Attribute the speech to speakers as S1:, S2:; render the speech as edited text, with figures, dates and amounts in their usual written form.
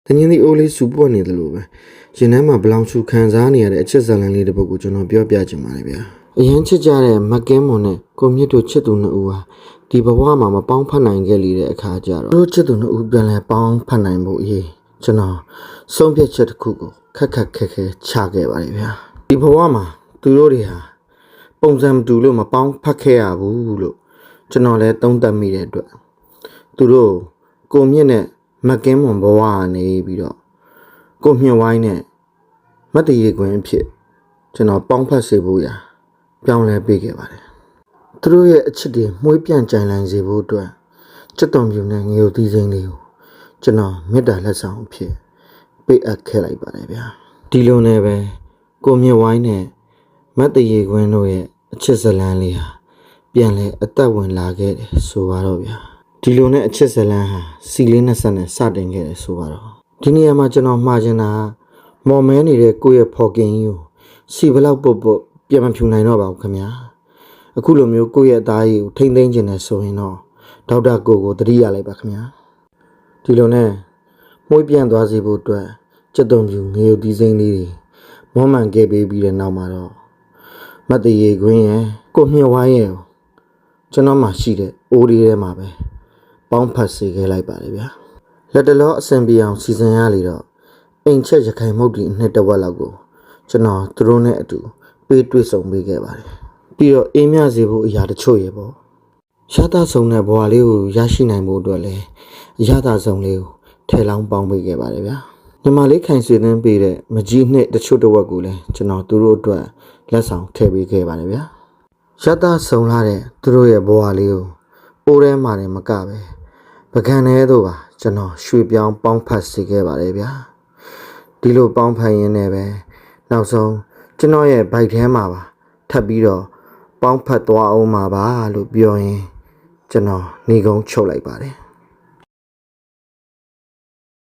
S1: တငင်းဒီအိုးလေးစူပွက်နေတယ်လို့ပဲရင်ထဲမှာဘလောင်ချူခံစားနေရတဲ့အချစ်ဇာလန်လေးတစ်ပုဒ်ကိုကျွန်တော်ပြောပြချင်ပါတယ်ဗျာအရင်ချစ်ကြတဲ့မကင်းမွန်နဲ့ကိုမြင့်တို့ချစ်သူနှစ်ဦးဟာဒီဘဝမှာမပေါင်းဖက်နိုင်ခဲ့လေတဲ့အခါကျတော့တို့ချစ်သူနှစ်ဦးပြန်လဲပေါင်းဖက်နိုင်ဖို့အရေးကျွန်တော်ဆုံးဖြတ်ချက်တစ်ခုကိုခက်ခက်ခဲခဲချခဲ့ပါတယ်ဗျာဒီဘဝမှာသူတို့တွေဟာပုံစံမတူလို့မပေါင်းဖက်ခဲ့ရဘူးလို့ကျွန်တော်လည်းသုံးသပ်မိတဲ့အတွက်သူတို့ကိုမြင့်နဲ့မကင်းမွန်ဘဝကနေပြီးတော့ကိုမြင့်ဝိုင်းနဲ့မတ်တရေခွင်အဖြစ်ကျွန်တော်ပေါင်းဖက်စေဖို့ရာပြောင်းလဲပေးခဲ့ပါတယ်သူတို့ရဲ့အချစ်တွေမှုေးပြန်ကြိုင်လိုက်စေဖို့အတွက်စက်တုံပြူနဲ့ငရုတ်သီးစိမ်းလေးကိုကျွန်တော်မေတ္တာလက်ဆောင်အဖြစ်ပေးအပ်ခဲ့လိုက်ပါတယ်ဗျာဒီလိုနဲ့ပဲကိုမြင့်ဝိုင်းနဲ့မတ်တရေခွင်တို့ရဲ့အချစ်ဇလန်းလေးဟာပြန်လဲအသက်ဝင်လာခဲ့တယ်ဆိုပါတော့ဗျာဒီလိုနဲ့အချစ်ဇလန်းဟာစီလေးနဲ့ဆက်နဲ့စတင်ခဲ့တယ်ဆိုပါတော့ဒီနေရာမှာကျွန်တော်မှားချင်တာမော်မဲနေတဲ့ကိုယ့်ရဲ့ဖော်ကင်ကြီးကိုစီဘလောက်ပုတ်ပုတ်ပြန်မဖြူနိုင်တော့ပါဘူးခင်ဗျာအခုလိုမျိုးကိုယ့်ရဲ့အသားကြီးကိုထိမ့်သိမ်းခြင်းနဲ့ဆိုရင်တော့ဒေါက်တာကိုတတိရလိုက်ပါခင်ဗျာဒီလိုနဲ့မှုေးပြန်သွားစေဖို့အတွက်စက်တုံပြူငရုတ်ဒီစိမ့်လေးတွေမွမ်းမံခဲ့ပေးပြီးတဲ့နောက်မှာတော့မတ်တရေခွင်းရဲ့ကိုမြင့်ဝိုင်းရဲ့ကျွန်တော်မှရှိတဲ့အိုးလေးထဲမှာပဲပေါင်းဖက်စေခဲ့လိုက်ပါတယ်ဗျာလက်တလောအဆင်ပြေအောင်စီစဉ်ရလေတော့အိမ်ချက်ရခိုင်မုတ်ဒီအနှစ်တစ်ဝက်လောက်ကိုကျွန်တော်သူတို့နဲ့အတူပေးတွေ့ဆုံပေးခဲ့ပါတယ်ပြီးတော့အေးမြစေဖို့အရာတချို့ရေပေါ့ရသဆုံးတဲ့ဘဝလေးကိုရရှိနိုင်ဖို့အတွက်လည်းရသဆုံးလေးကိုထဲလောင်းပေါင်းပေးခဲ့ပါတယ်ဗျာညီမလေးခိုင်ဆွေသွင်းပေးတဲ့မကြီးနှစ်တချို့တစ်ဝက်ကိုလည်းကျွန်တော်သူတို့အတွက်လက်ဆောင်ထည့်ပေးခဲ့ပါတယ်ဗျာရသဆုံးလာတဲ့သူတို့ရဲ့ဘဝလေးကိုအိုးထဲမှာလည်းမကပဲပကံထဲတို့ပါကျွန်တော်ရွှေပြောင်းပေါင်းဖက်စေခဲ့ပါတယ်ဗျာဒီလိုပေါင်းဖက်ရင်းနဲ့ပဲနောက်ဆုံးကျွန်တော်ရဲ့ဘိုက်ထဲမှာပါထပ်ပြီးတော့ပေါင်းဖက်သွားအောင်ပါလို့ပြောရင်ကျွန်တော်နေကုန်းချုပ်လိုက်ပါတယ်